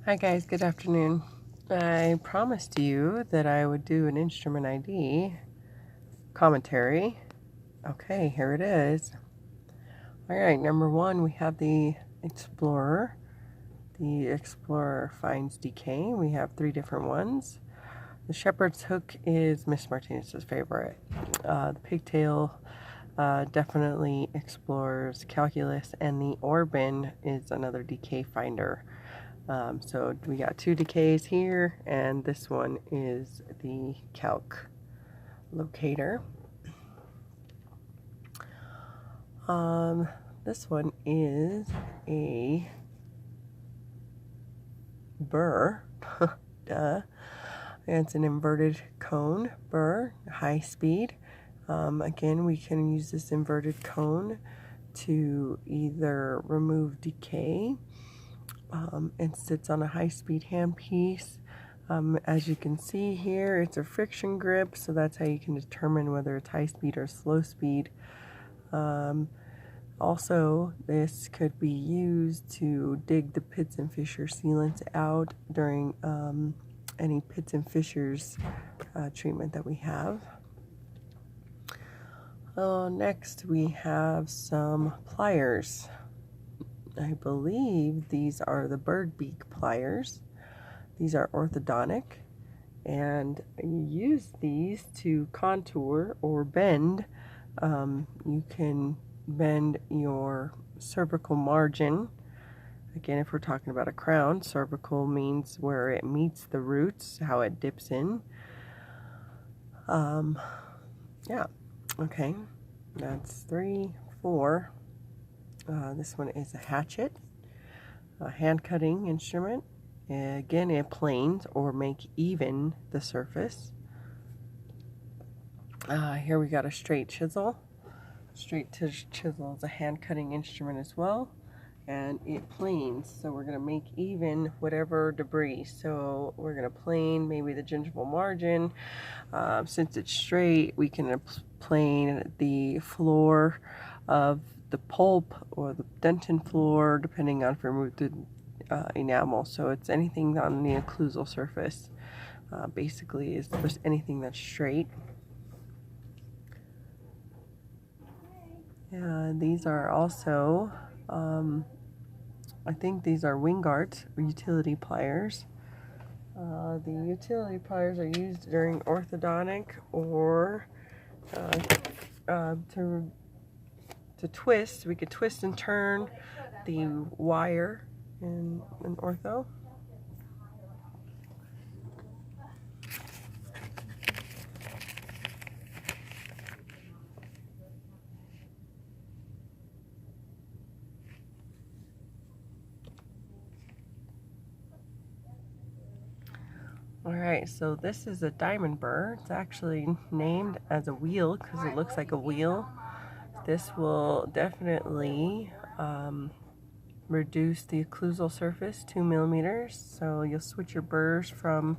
Hi guys, good afternoon. I promised you that I would do an instrument ID commentary. Okay, here it is. Alright, number one, we have the Explorer. The Explorer finds decay. We have three different ones. The Shepherd's Hook is Miss Martinez's favorite. The Pigtail definitely explores calculus, and the Orban is another decay finder. So we got two decays here, and this one is the calc locator. This one is a burr. Duh. It's an inverted cone burr, high speed. Again, we can use this inverted cone to either remove decay. It sits on a high-speed handpiece. As you can see here, it's a friction grip, so that's how you can determine whether it's high speed or slow speed. Also, this could be used to dig the pits and fissure sealants out during any pits and fissures treatment that we have. Next, we have some pliers. I believe these are the bird beak pliers. These are orthodontic, and you use these to contour or bend. You can bend your cervical margin. Again, if we're talking about a crown, cervical means where it meets the roots, how it dips in. Yeah, okay, that's 3, 4. This one is a hatchet, a hand cutting instrument. Again, it planes or make even the surface. Here we got a straight chisel. Straight chisel is a hand cutting instrument as well, and it planes, so we're going to make even whatever debris. So we're going to plane maybe the gingival margin. Since it's straight, we can plane the floor of the pulp or the dentin floor, depending on if we remove the enamel. So it's anything on the occlusal surface. Basically, is just anything that's straight. These are also, I think these are Wingart utility pliers. The utility pliers are used during orthodontic or to twist. We could twist and turn the wire in ortho. Alright, so this is a diamond burr. It's actually named as a wheel because it looks like a wheel. This will definitely reduce the occlusal surface 2 millimeters. So you'll switch your burrs from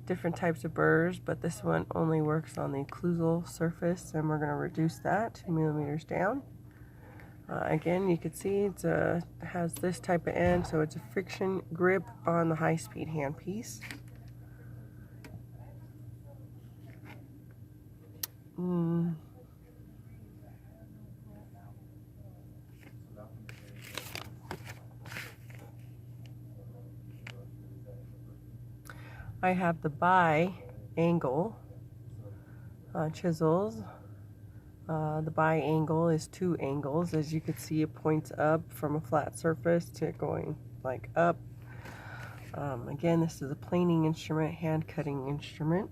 different types of burrs, but this one only works on the occlusal surface, and we're going to reduce that 2 millimeters down. Again, you can see it has this type of end, so it's a friction grip on the high-speed handpiece. I have the bi-angle chisels. The bi-angle is 2 angles. As you can see, it points up from a flat surface to going like up. Again, this is a planing instrument, hand cutting instrument.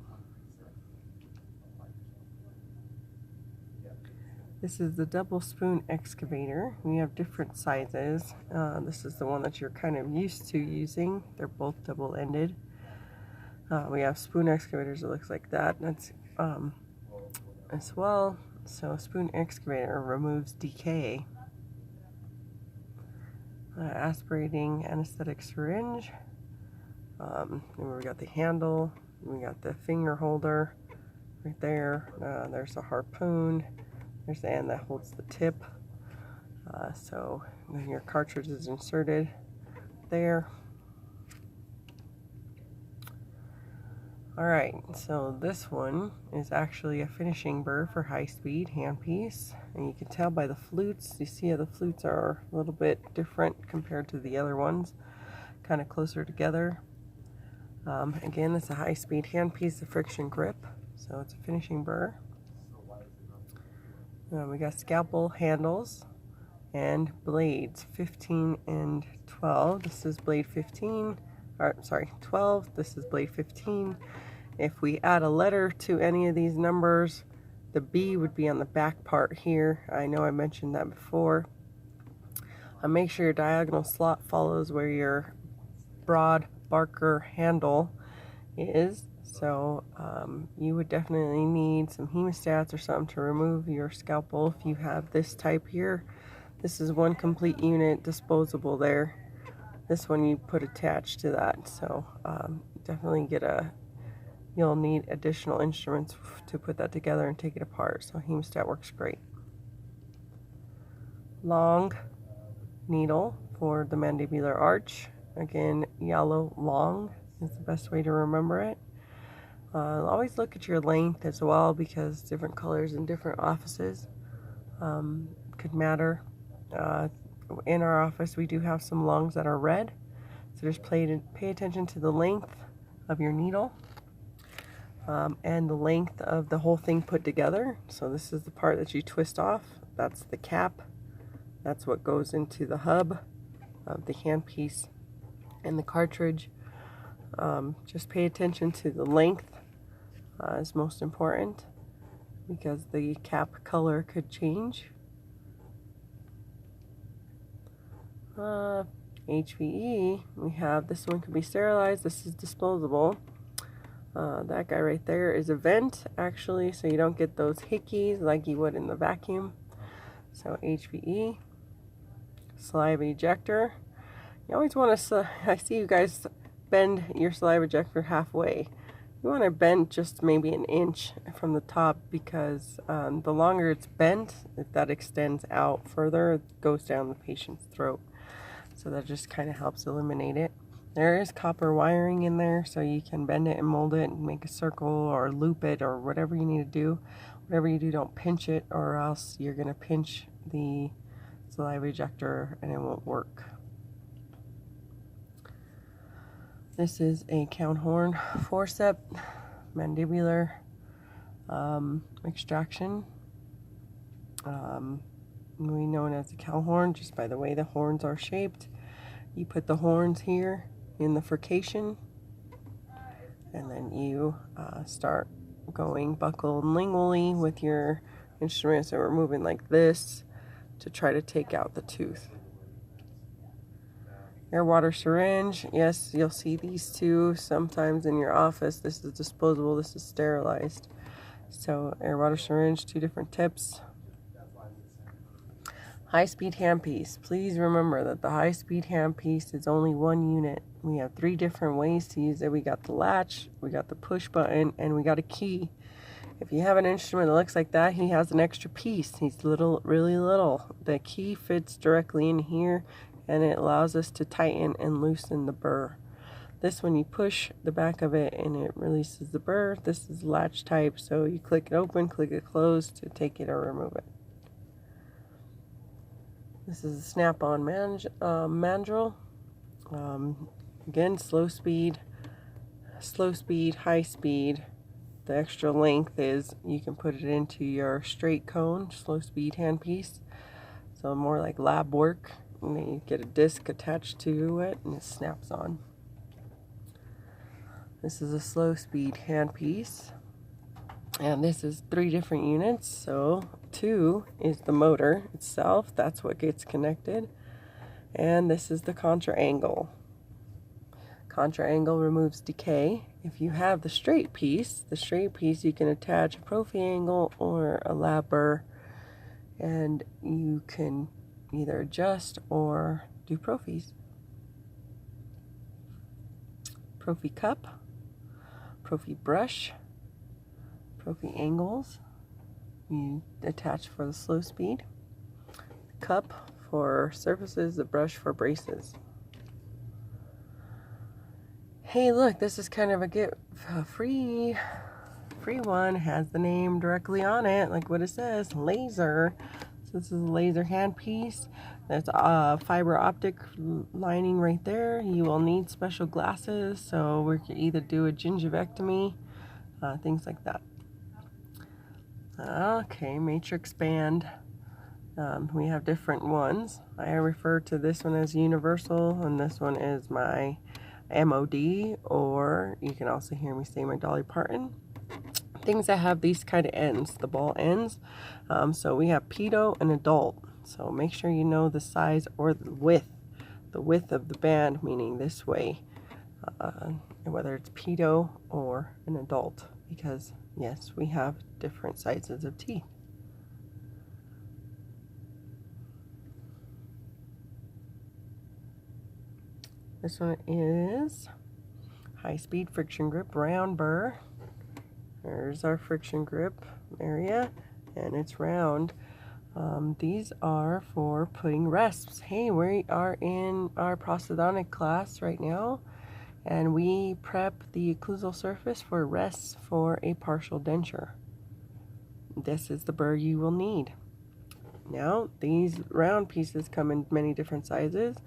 This is the double spoon excavator. We have different sizes. This is the one that you're kind of used to using. They're both double-ended. We have spoon excavators that looks like that. That's as well. So a spoon excavator removes decay. Aspirating anesthetic syringe. And we got the handle. We got the finger holder right there. There's a harpoon. There's the end that holds the tip. So then your cartridge is inserted there. Alright, so this one is actually a finishing burr for high-speed handpiece, and you can tell by the flutes. You see how the flutes are a little bit different compared to the other ones, kind of closer together. Again, it's a high-speed handpiece, a friction grip, so it's a finishing burr. We got scalpel handles and blades 15 and 12. This is blade 15, or sorry, 12. This is blade 15. If we add a letter to any of these numbers, the B would be on the back part here. I know I mentioned that before. Make sure your diagonal slot follows where your broad Barker handle is. So you would definitely need some hemostats or something to remove your scalpel if you have this type here. This is one complete unit, disposable there. This one you put attached to that. So definitely you'll need additional instruments to put that together and take it apart. So hemostat works great. Long needle for the mandibular arch. Again, yellow long is the best way to remember it. Always look at your length as well, because different colors in different offices could matter. In our office we do have some longs that are red, so just pay attention to the length of your needle and the length of the whole thing put together. So this is the part that you twist off. That's the cap. That's what goes into the hub of the handpiece and the cartridge. Just pay attention to the length is most important, because the cap color could change. HVE, we have this one could be sterilized. This is disposable. That guy right there is a vent, actually, so you don't get those hickeys like you would in the vacuum. So HVE, saliva ejector. You always want to, I see you guys bend your saliva ejector halfway. You want to bend just maybe an inch from the top, because the longer it's bent, if that extends out further, it goes down the patient's throat. So that just kind of helps eliminate it. There is copper wiring in there, so you can bend it and mold it and make a circle or loop it or whatever you need to do. Whatever you do, don't pinch it, or else you're going to pinch the saliva ejector and it won't work. This is a count horn forceps, mandibular extraction. We know it as a cow horn just by the way the horns are shaped. You put the horns here in the furcation, and then you start going buccal and lingually with your instruments, and we're moving like this to try to take out the tooth. Air water syringe, yes, you'll see these two sometimes in your office. This is disposable, this is sterilized. So air water syringe, two different tips. High-speed handpiece. Please remember that the high-speed handpiece is only one unit. We have 3 different ways to use it. We got the latch, we got the push button, and we got a key. If you have an instrument that looks like that, he has an extra piece. He's really little. The key fits directly in here, and it allows us to tighten and loosen the burr. This one, you push the back of it and it releases the burr. This is latch type, so you click it open, click it closed to take it or remove it. This is a snap-on mandrel. Again, slow speed, high speed. The extra length is you can put it into your straight cone, slow speed handpiece. So more like lab work. And then you get a disc attached to it and it snaps on. This is a slow speed handpiece. And this is 3 different units. So 2 is the motor itself. That's what gets connected. And this is the contra angle. Contra angle removes decay. If you have the straight piece you can attach a prophy angle or a lab burr, and you can either adjust or do prophies. Prophy cup, prophy brush, prophy angles you attach for the slow speed, cup for surfaces, the brush for braces. Hey, look, this is kind of a free one. It has the name directly on it, like what it says, laser. So this is a laser handpiece. There's a fiber optic lining right there. You will need special glasses, so we can either do a gingivectomy, things like that. Okay, matrix band. We have different ones. I refer to this one as universal, and this one is my MOD, or you can also hear me say my Dolly Parton. Things that have these kind of ends, the ball ends. So we have pedo and adult. So make sure you know the size or the width of the band, meaning this way, whether it's pedo or an adult, because yes, we have different sizes of teeth. This one is high-speed friction grip round burr. There's our friction grip area, and it's round. These are for putting rests. Hey, we are in our prosthodontic class right now, and we prep the occlusal surface for rests for a partial denture. This is the burr you will need. Now, these round pieces come in many different sizes,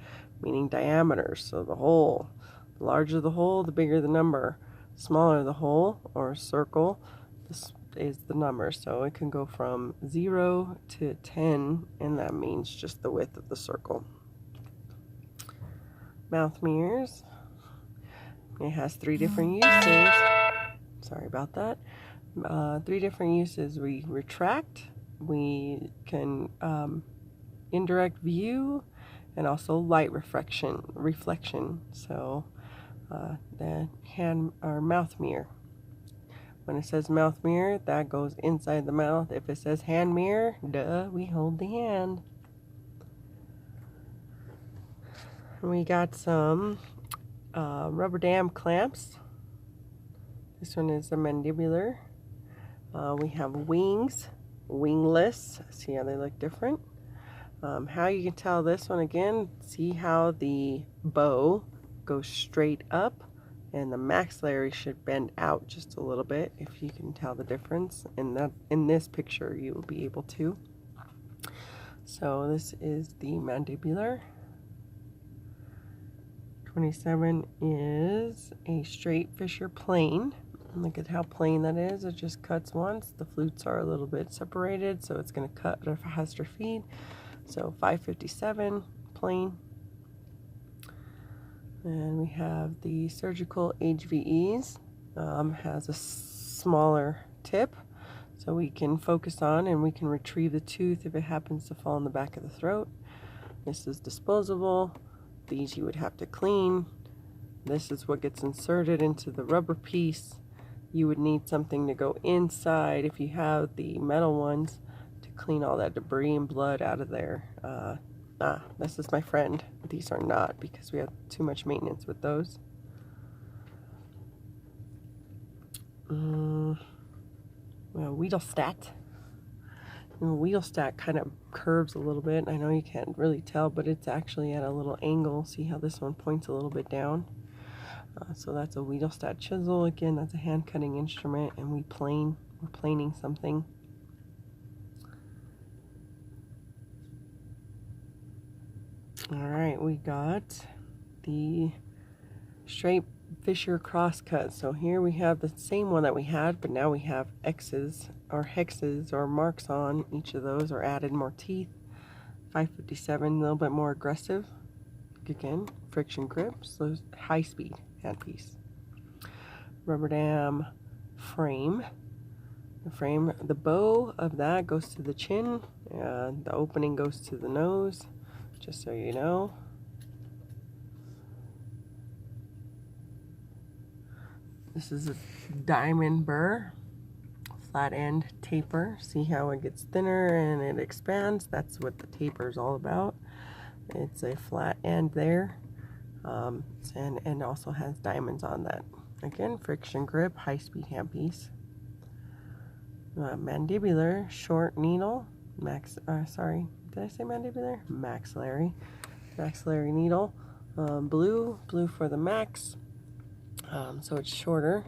meaning diameters. So the hole, the larger the hole, the bigger the number. Smaller the hole or circle, this is the number. So it can go from 0 to 10, and that means just the width of the circle. Mouth mirrors. It has 3 different uses. Sorry about that. 3 different uses. We retract, we can indirect view, and also light reflection. So the hand or mouth mirror. When it says mouth mirror, that goes inside the mouth. If it says hand mirror, duh, we hold the hand. We got some rubber dam clamps. This one is a mandibular. We have wings, wingless. See how they look different? How you can tell this one again, see how the bow goes straight up and the maxillary should bend out just a little bit. If you can tell the difference in this picture, you will be able to. So this is the mandibular. 27 is a straight fissure plane. Look at how plain that is. It just cuts once. The flutes are a little bit separated, so it's going to cut at a faster speed. So 557 plain. And we have the surgical HVEs. Has a smaller tip, so we can focus on and we can retrieve the tooth if it happens to fall in the back of the throat. This is disposable. These you would have to clean. This is what gets inserted into the rubber piece. You would need something to go inside if you have the metal ones to clean all that debris and blood out of there. This is my friend. These are not, because we have too much maintenance with those. Well, Wheatelstat. Wheatelstat kind of curves a little bit. I know you can't really tell, but it's actually at a little angle. See how this one points a little bit down? So that's a Wheatelstat chisel. Again, that's a hand cutting instrument, and we're planing something. Alright, we got the straight fissure crosscut. So here we have the same one that we had, but now we have X's or hexes or marks on each of those, or added more teeth. 557, a little bit more aggressive. Again, friction grip, so high speed handpiece. Rubber dam frame. The bow of that goes to the chin. The opening goes to the nose, just so you know. This is a diamond burr, flat end taper. See how it gets thinner and it expands? That's what the taper is all about. It's a flat end there, and also has diamonds on that. Again, friction grip, high-speed handpiece. Mandibular, short needle. Sorry, did I say mandibular? Maxillary needle. Blue for the max. So it's shorter.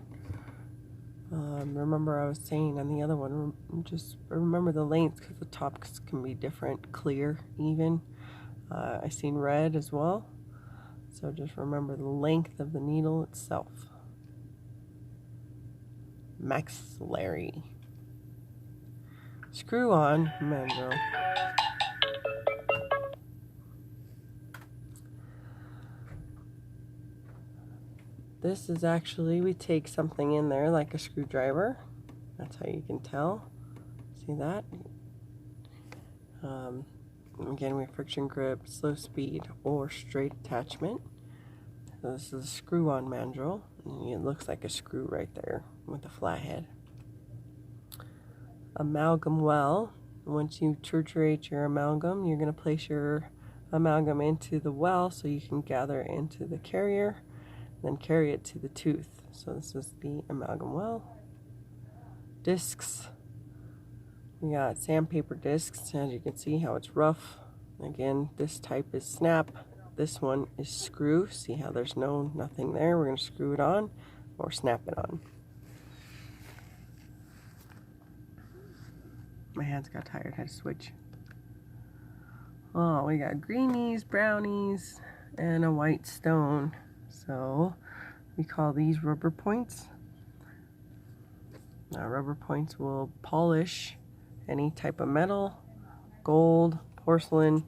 Remember I was saying on the other one, just remember the length because the tops can be different, clear, even. I seen red as well. So just remember the length of the needle itself. Maxillary. Screw on mandrel. This is actually, we take something in there like a screwdriver. That's how you can tell. See that? Again, we have friction grip, slow speed, or straight attachment. So this is a screw-on mandrel. It looks like a screw right there with a flat head. Amalgam well. Once you triturate your amalgam, you're going to place your amalgam into the well so you can gather it into the carrier, then carry it to the tooth. So this is the amalgam well. Discs. We got sandpaper discs. As you can see how it's rough. Again, this type is snap. This one is screw. See how there's nothing there. We're going to screw it on or snap it on. My hands got tired. I had to switch. Oh, we got greenies, brownies, and a white stone. So we call these rubber points. Now, rubber points will polish any type of metal, gold, porcelain,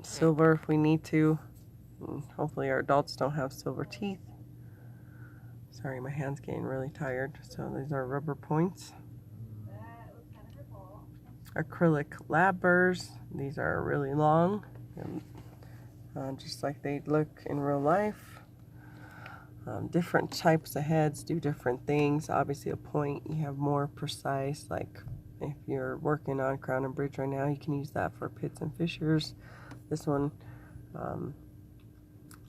silver if we need to. Hopefully our adults don't have silver teeth. Sorry, my hand's getting really tired. So these are rubber points. Acrylic Lappers. These are really long, just like they look in real life. Different types of heads do different things. Obviously a point, you have more precise, like if you're working on crown and bridge right now, you can use that for pits and fissures. This one, well,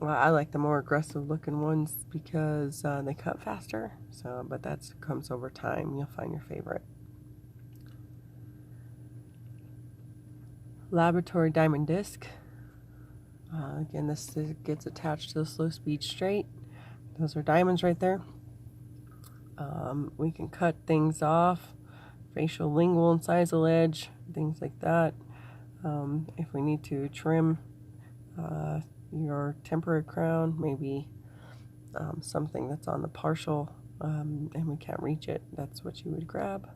I like the more aggressive looking ones because they cut faster. So, but that comes over time. You'll find your favorite. Laboratory diamond disc. Again, this gets attached to the slow speed straight. Those are diamonds right there. We can cut things off, facial, lingual, incisal edge, things like that. If we need to trim your temporary crown, maybe something that's on the partial and we can't reach it, that's what you would grab.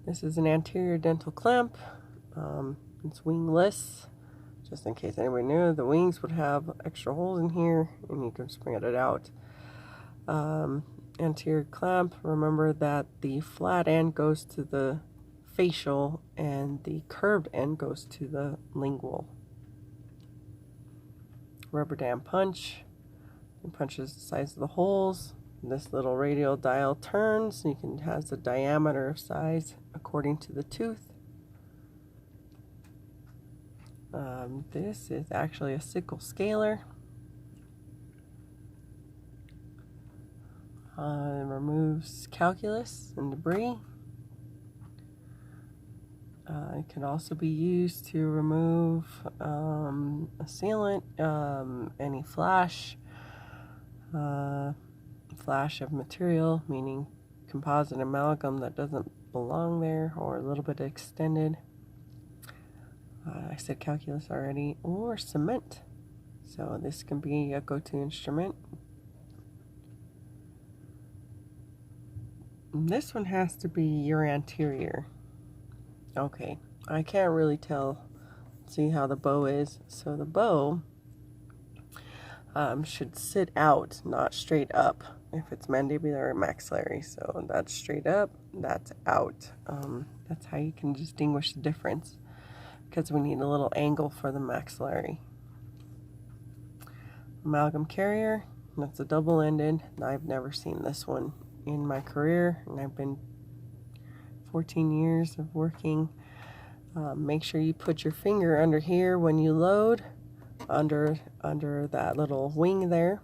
This is an anterior dental clamp. It's wingless. Just in case anybody knew, the wings would have extra holes in here and you can spread it out. Anterior clamp, remember that the flat end goes to the facial and the curved end goes to the lingual. Rubber dam punch. It punches the size of the holes. This little radial dial turns. You can has the diameter of size according to the tooth. This is actually a Sickle Scaler. It removes calculus and debris. It can also be used to remove a sealant, any flash of material, meaning composite amalgam that doesn't belong there or a little bit extended. I said calculus already, or cement. So this can be a go-to instrument. This one has to be your anterior. Okay, I can't really tell. See how the bow is. So the bow should sit out, not straight up. If it's mandibular or maxillary, so that's straight up, that's out. That's how you can distinguish the difference, because we need a little angle for the maxillary. Amalgam carrier, that's a double-ended. I've never seen this one in my career, and I've been 14 years of working. Make sure you put your finger under here when you load, under that little wing there.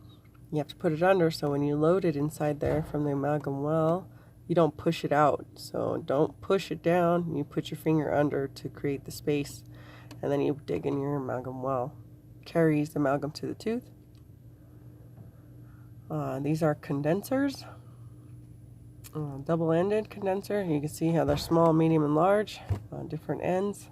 You have to put it under, so when you load it inside there from the amalgam well, you don't push it out. So don't push it down. You put your finger under to create the space, and then you dig in your amalgam well. Carries the amalgam to the tooth. These are condensers, double-ended condenser. You can see how they're small, medium, and large, different ends.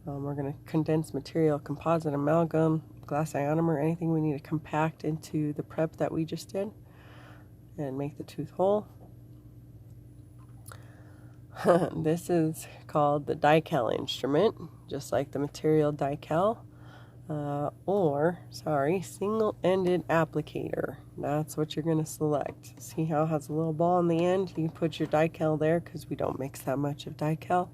We're going to condense material, composite, amalgam, glass ionomer, anything we need to compact into the prep that we just did and make the tooth whole. This is called the die-cal instrument, just like the material die-cal, single-ended applicator. That's what you're going to select. See how it has a little ball in the end? You put your die-cal there because we don't mix that much of die-cal,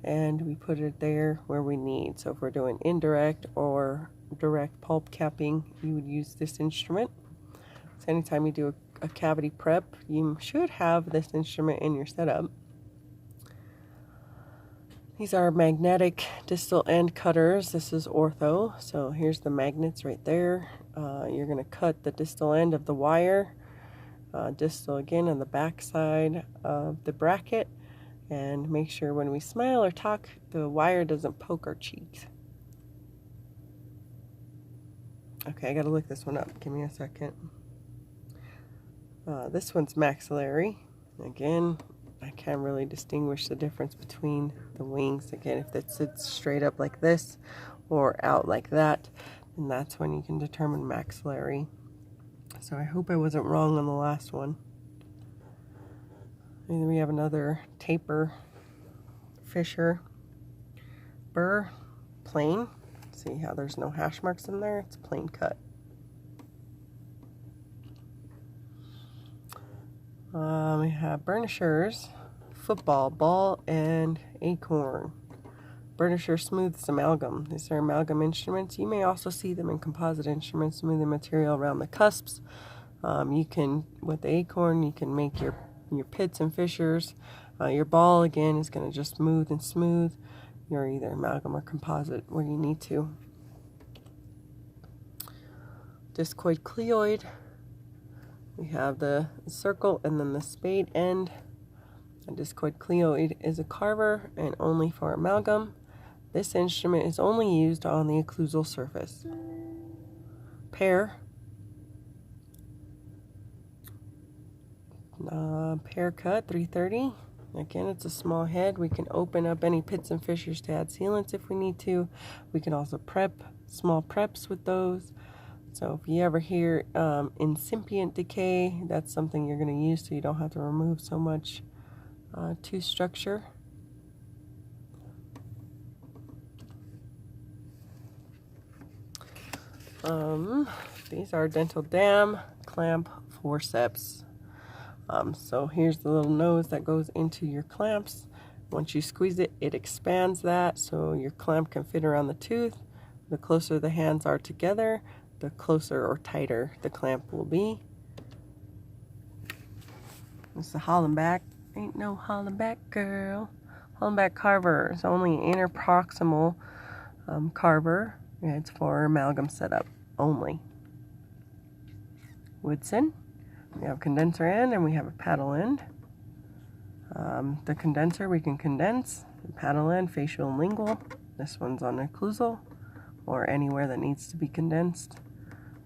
and we put it there where we need. So if we're doing indirect or direct pulp capping, you would use this instrument. So anytime you do a cavity prep, you should have this instrument in your setup. These are magnetic distal end cutters. This is ortho. So here's the magnets right there. You're going to cut the distal end of the wire, distal again on the back side of the bracket, and make sure when we smile or talk, the wire doesn't poke our cheeks. Okay, I got to look this one up. Give me a second. This one's maxillary. Again, I can't really distinguish the difference between the wings. Again, if it sits straight up like this or out like that, then that's when you can determine maxillary. So I hope I wasn't wrong on the last one. And then we have another taper, Fisher, burr, plain. See how there's no hash marks in there? It's plain cut. We have burnishers, football, ball, and acorn. Burnisher smooths amalgam. These are amalgam instruments. You may also see them in composite instruments, smoothing material around the cusps. You can, with the acorn, you can make your pits and fissures. Your ball, again, is going to just smooth and smooth. You're either amalgam or composite where you need to. Discoid cleoid. We have the circle and then the spade end. A discoid cleoid is a Carver and only for amalgam. This instrument is only used on the occlusal surface. Pear. Pear cut 330. Again, it's a small head. We can open up any pits and fissures to add sealants if we need to. We can also prep small preps with those. So if you ever hear incipient decay, that's something you're going to use so you don't have to remove so much tooth structure. These are dental dam clamp forceps. So here's the little nose that goes into your clamps. Once you squeeze it, it expands that so your clamp can fit around the tooth. The closer the hands are together, the closer or tighter the clamp will be. This is the Hollenbeck. Ain't no Hollenbeck, girl. Hollenbeck Carver is only interproximal Carver. It's for amalgam setup only. Woodson. We have condenser end and we have a paddle end. The condenser we can condense. The paddle end, facial and lingual. This one's on occlusal or anywhere that needs to be condensed.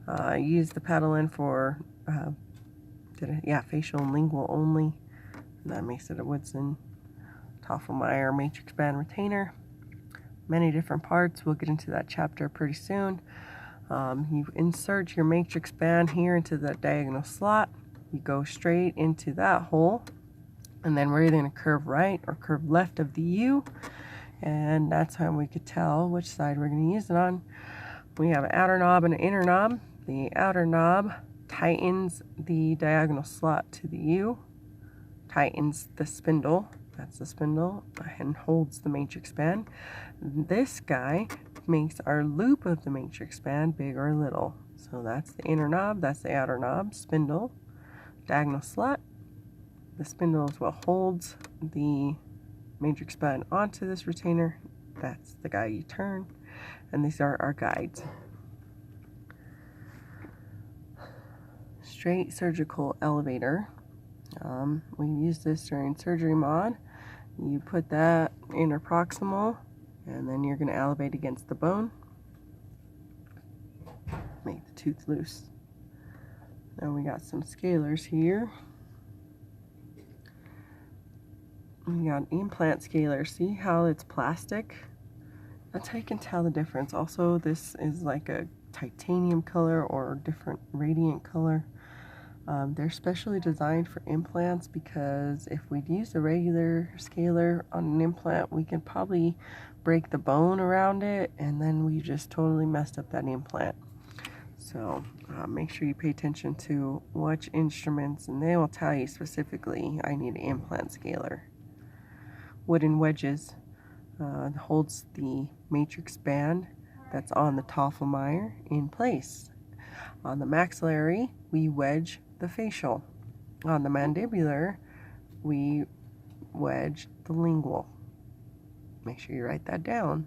I use the paddle end for facial and lingual only. And that makes it a Woodson Toffelmeyer matrix band retainer. Many different parts. We'll get into that chapter pretty soon. You insert your matrix band here into that diagonal slot. You go straight into that hole. And then we're either going to curve right or curve left of the U. And that's how we could tell which side we're going to use it on. We have an outer knob and an inner knob. The outer knob tightens the diagonal slot to the U, tightens the spindle, that's the spindle, and holds the matrix band. This guy makes our loop of the matrix band big or little. So that's the inner knob, that's the outer knob, spindle, diagonal slot. The spindle is what holds the matrix band onto this retainer. That's the guy you turn. And these are our guides. Straight surgical elevator. We use this during surgery mod. You put that interproximal and then you're going to elevate against the bone. Make the tooth loose. Then we got some scalers here. We got Implant Scaler. See how it's plastic? That's how you can tell the difference. Also, this is like a titanium color or different radiant color. They're specially designed for implants because if we'd use a regular scaler on an implant, we could probably break the bone around it, and then we just totally messed up that implant. So make sure you pay attention to which instruments, and they will tell you specifically, I need an implant scaler. Wooden wedges holds the matrix band that's on the Toffelmeyer in place. On the maxillary, we wedge the facial. On the mandibular, we wedge the lingual. Make sure you write that down.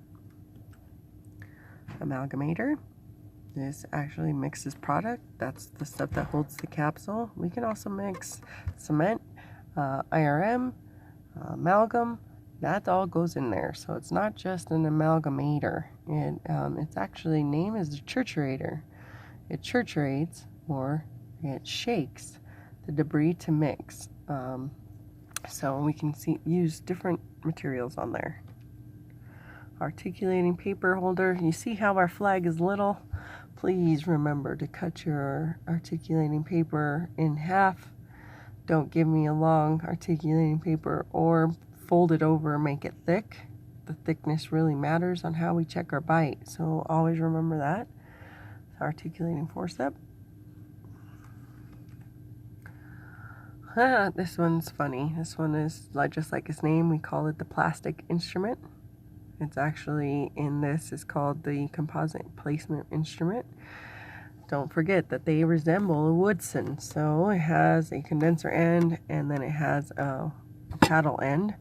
Amalgamator. This actually mixes product. That's the stuff that holds the capsule. We can also mix cement, IRM, amalgam. That all goes in there. So it's not just an amalgamator. It's actually named as a triturator. It triturates, or it shakes the debris to mix. So we can use different materials on there. Articulating paper holder. You see how our flag is little? Please remember to cut your articulating paper in half. Don't give me a long articulating paper, or fold it over and make it thick. The thickness really matters on how we check our bite, so always remember that. Articulating forceps. This one's funny. This one is just like its name. We call it the plastic instrument. It's actually, in this, is called the composite placement instrument. Don't forget that they resemble a Woodson. So it has a condenser end, and then it has a paddle end.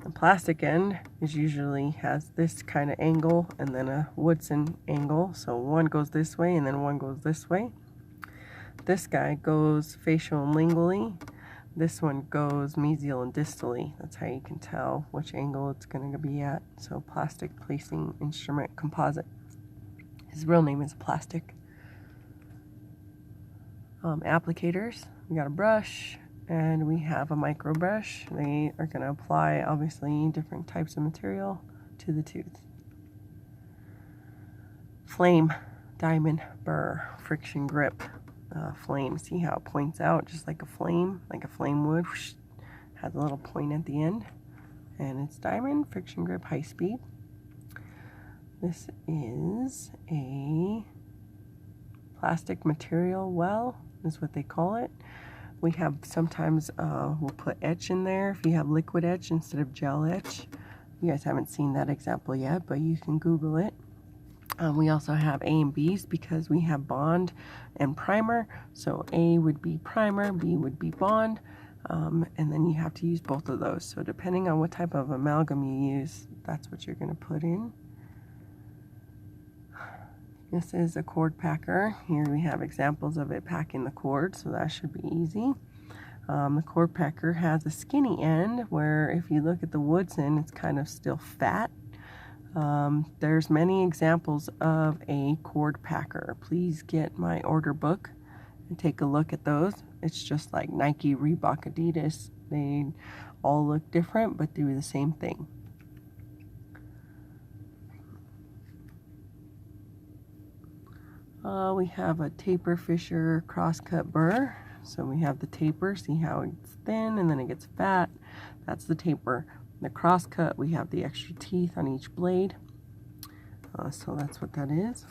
The plastic end usually has this kind of angle, and then a Woodson angle. So one goes this way, and then one goes this way. This guy goes facial and lingually. This one goes mesial and distally. That's how you can tell which angle it's going to be at. So plastic placing instrument, composite. His real name is plastic. Applicators. We got a brush, and we have a micro brush. They are going to apply, obviously, different types of material to the tooth. Flame, diamond, burr, friction grip. Flame, see how it points out just like a flame would. Whoosh, has a little point at the end. And it's diamond, friction grip, high speed. This is a plastic material well, is what they call it. We have sometimes, we'll put etch in there if you have liquid etch instead of gel etch. You guys haven't seen that example yet, but you can Google it. We also have A and B's because we have bond and primer. So A would be primer, B would be bond, and then you have to use both of those. So depending on what type of amalgam you use, that's what you're going to put in. This is a cord packer. Here we have examples of it packing the cord, so that should be easy. The cord packer has a skinny end where if you look at the Woodson, it's kind of still fat. There's many examples of a cord packer. Please get my order book and take a look at those. It's just like Nike, Reebok, Adidas. They all look different, but do the same thing. We have a taper fisher crosscut burr. So we have the taper, see how it's thin and then it gets fat. That's the taper. The crosscut, we have the extra teeth on each blade. So that's what that is.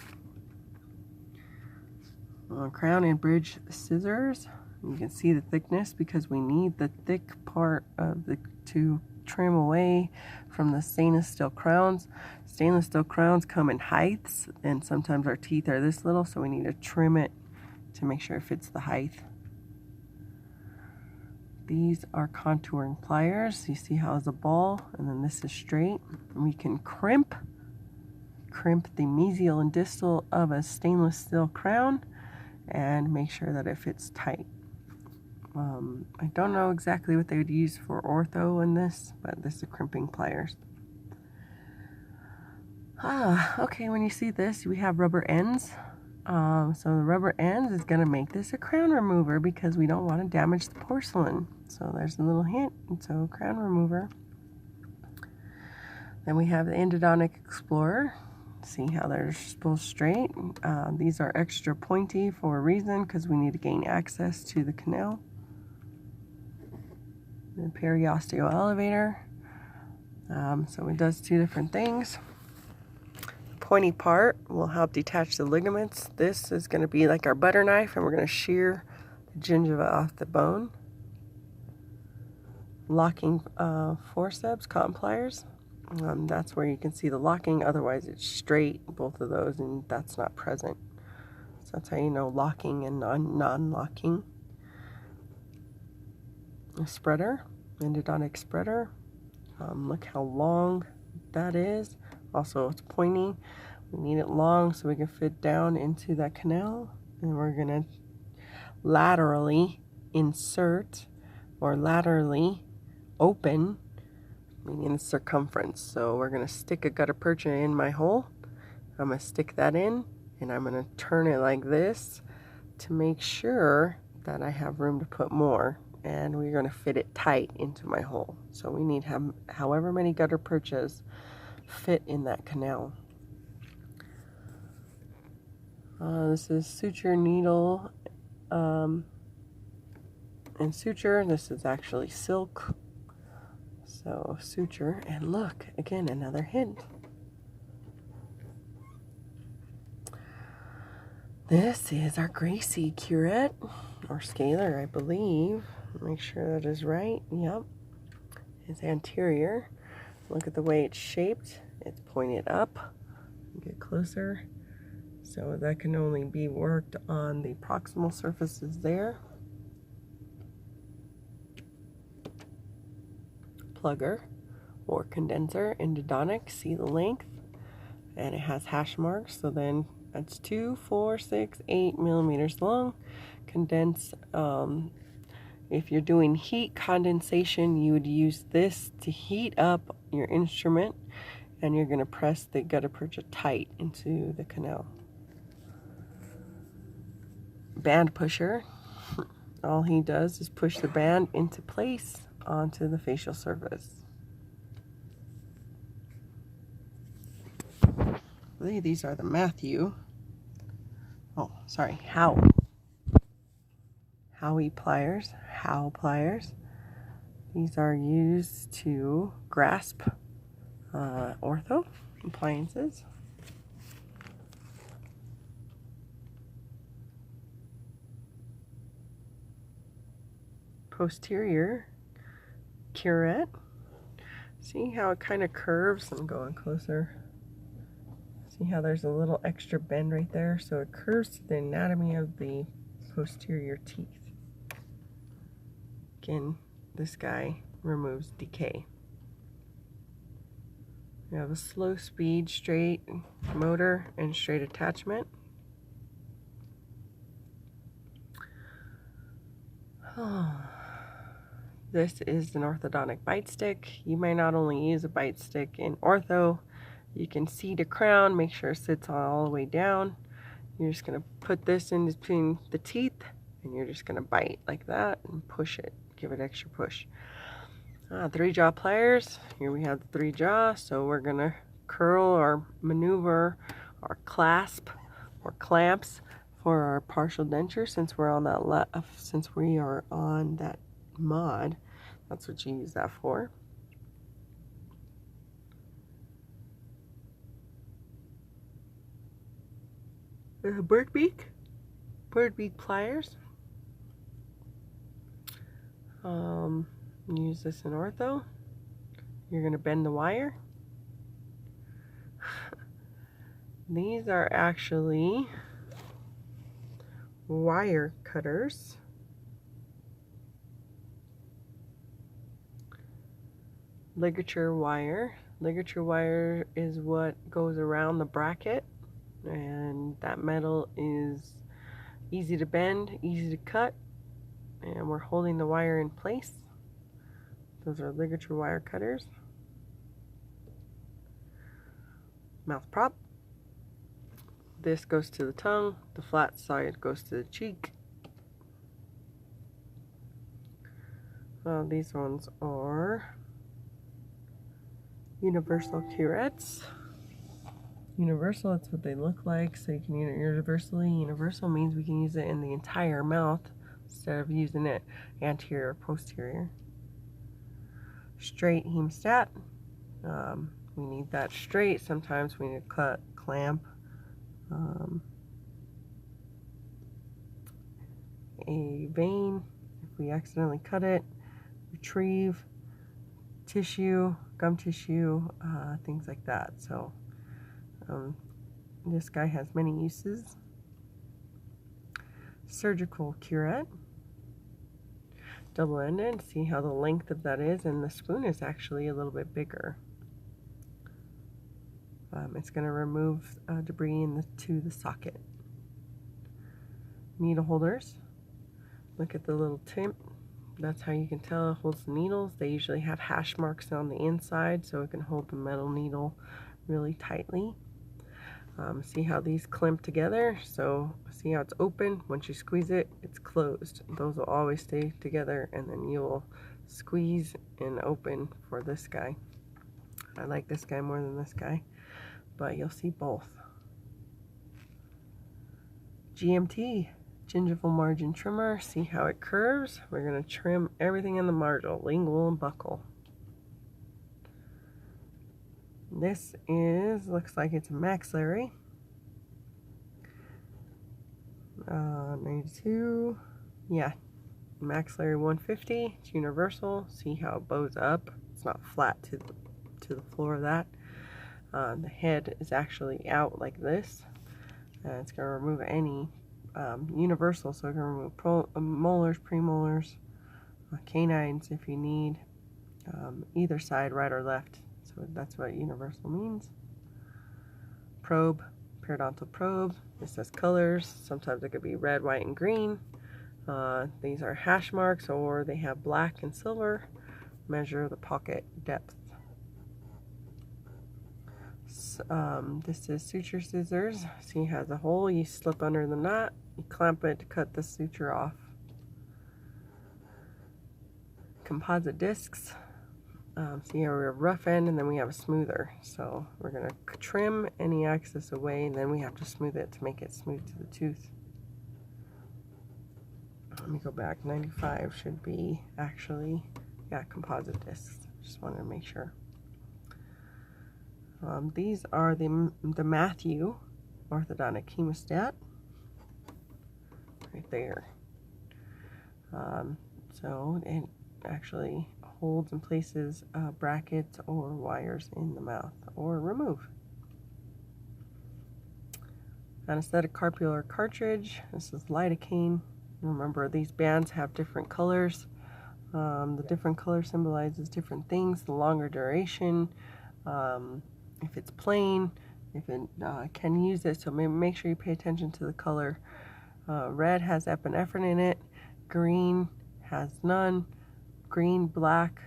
Crown and bridge scissors. You can see the thickness because we need the thick part of to trim away from the stainless steel crowns. Stainless steel crowns come in heights, and sometimes our teeth are this little, so we need to trim it to make sure it fits the height. These are contouring pliers. You see how it's a ball, and then this is straight. We can crimp the mesial and distal of a stainless steel crown and make sure that it fits tight. I don't know exactly what they would use for ortho in this, but this is crimping pliers. Okay, when you see this, we have rubber ends. So the rubber ends is going to make this a crown remover because we don't want to damage the porcelain. So there's a little hint. So crown remover. Then we have the Endodontic Explorer. See how they're both straight. These are extra pointy for a reason because we need to gain access to the canal. The periosteo elevator. So it does two different things. The pointy part will help detach the ligaments. This is going to be like our butter knife, and we're going to shear the gingiva off the bone. Locking forceps, cotton pliers. That's where you can see the locking. Otherwise, it's straight, both of those, and that's not present. So that's how you know locking and non-locking. A spreader, endodontic spreader. Look how long that is. Also, it's pointy. We need it long so we can fit down into that canal. And we're going to laterally insert or laterally open, meaning the circumference. So we're going to stick a gutta percha in my hole. I'm going to stick that in, and I'm going to turn it like this to make sure that I have room to put more. And we're going to fit it tight into my hole. So we need however many gutta perchas fit in that canal. This is suture needle and suture. This is actually silk. So suture, and look, again, another hint. This is our Gracie curette, or scaler, I believe. Make sure that is right. Yep. It's anterior. Look at the way it's shaped. It's pointed up. Get closer. So that can only be worked on the proximal surfaces there. Plugger or condenser, endodontic. See the length. And it has hash marks. So then that's 2, 4, 6, 8 millimeters long. Condense. If you're doing heat condensation, you would use this to heat up your instrument, and you're going to press the gutta percha tight into the canal. Band pusher. All he does is push the band into place onto the facial surface. I believe these are the Howie pliers. Howe pliers. These are used to grasp ortho appliances. Posterior curette. See how it kind of curves? I'm going closer. See how there's a little extra bend right there? So it curves to the anatomy of the posterior teeth. Again, this guy removes decay. We have a slow speed, straight motor, and straight attachment. This is an orthodontic bite stick. You may not only use a bite stick in ortho, you can seat a crown, make sure it sits all the way down. You're just going to put this in between the teeth, and you're just going to bite like that and push it. Give it extra push. 3-jaw pliers. Here we have the 3-jaw, so we're going to curl or maneuver or clasp or clamps for our partial denture. Since we're on that since we are on that mod, that's what you use that for. Bird beak pliers. Use this in ortho. You're going to bend the wire. These are actually wire cutters. Ligature wire. Ligature wire is what goes around the bracket, and that metal is easy to bend, easy to cut, and we're holding the wire in place. Those are ligature wire cutters. Mouth prop. This goes to the tongue, the flat side goes to the cheek. These ones are universal curettes. Universal, that's what they look like, so you can use it universally. Universal means we can use it in the entire mouth instead of using it anterior or posterior. Straight hemostat. We need that straight. Sometimes we need to cut, clamp. A vein, if we accidentally cut it, retrieve tissue, gum tissue, things like that. So this guy has many uses. Surgical curette, double-ended. See how the length of that is, and the spoon is actually a little bit bigger. It's going to remove debris to the socket. Needle holders. Look at the little tip. That's how you can tell it holds the needles. They usually have hash marks on the inside, so it can hold the metal needle really tightly. See how these clamp together? So see how it's open? Once you squeeze it, it's closed. Those will always stay together, and then you'll squeeze and open for this guy. I like this guy more than this guy, but you'll see both. GMT, gingival margin trimmer. See how it curves? We're going to trim everything in the marginal, lingual and buccal. This looks like it's a maxillary. 92, yeah, maxillary 150. It's universal. See how it bows up? It's not flat to the floor of that. The head is actually out like this. It's going to remove any universal, so it can remove molars, premolars, canines if you need, either side, right or left. So that's what universal means. Probe, periodontal probe. This has colors. Sometimes it could be red, white, and green. These are hash marks, or they have black and silver. Measure the pocket depth. This is suture scissors. See, it has a hole. You slip under the knot. You clamp it to cut the suture off. Composite discs. See how we have a rough end and then we have a smoother. So we're going to trim any excess away, and then we have to smooth it to make it smooth to the tooth. Let me go back. 95 should be actually, yeah, composite discs. Just wanted to make sure. These are the Matthew orthodontic hemostat. Right there. So it actually holds and places brackets or wires in the mouth, or remove. Anesthetic carpular cartridge. This is lidocaine. Remember, these bands have different colors. The different color symbolizes different things. The longer duration, if it's plain, if it can use it. So make sure you pay attention to the color. Red has epinephrine in it. Green has none. Green, black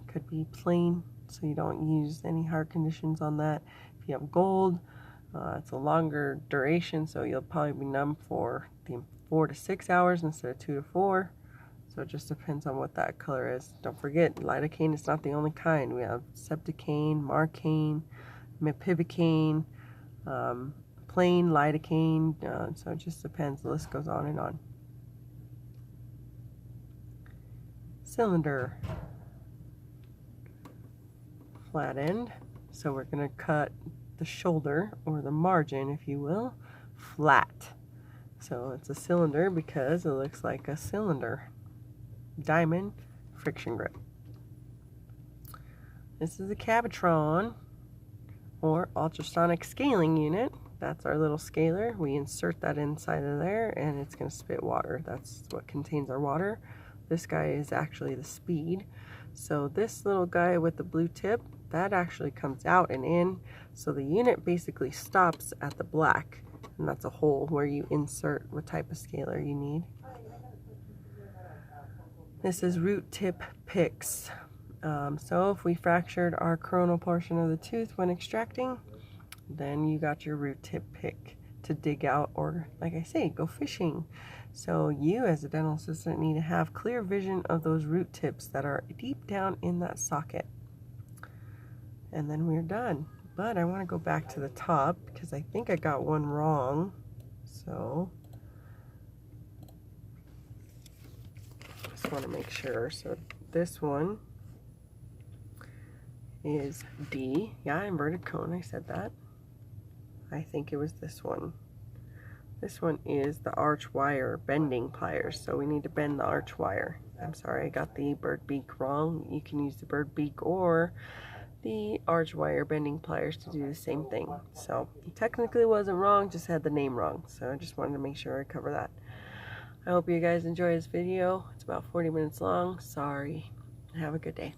could be plain, so you don't use any hard conditions on that. If you have gold, it's a longer duration, so you'll probably be numb for the 4 to 6 hours instead of 2 to 4. So it just depends on what that color is. Don't forget, lidocaine is not the only kind. We have septicaine, marcaine, mepivacaine, plain lidocaine, so it just depends. The list goes on and on. Cylinder, flat end. So we're going to cut the shoulder, or the margin if you will, flat. So it's a cylinder because it looks like a cylinder. Diamond friction grip. This is a Cavitron, or ultrasonic scaling unit. That's our little scaler. We insert that inside of there, and it's going to spit water. That's what contains our water. This guy is actually the speed. So this little guy with the blue tip, that actually comes out and in. So the unit basically stops at the black, and that's a hole where you insert what type of scaler you need. This is root tip picks. So if we fractured our coronal portion of the tooth when extracting, then you got your root tip pick to dig out, or like I say, go fishing. So you as a dental assistant need to have clear vision of those root tips that are deep down in that socket. And then we're done. But I want to go back to the top because I think I got one wrong. So just want to make sure. So this one is D. Yeah, inverted cone, I said that. I think it was this one. This one is the arch wire bending pliers, so we need to bend the arch wire. I'm sorry, I got the bird beak wrong. You can use the bird beak or the arch wire bending pliers to do the same thing. So technically wasn't wrong, just had the name wrong. So I just wanted to make sure I cover that. I hope you guys enjoy this video. It's about 40 minutes long. Sorry. Have a good day.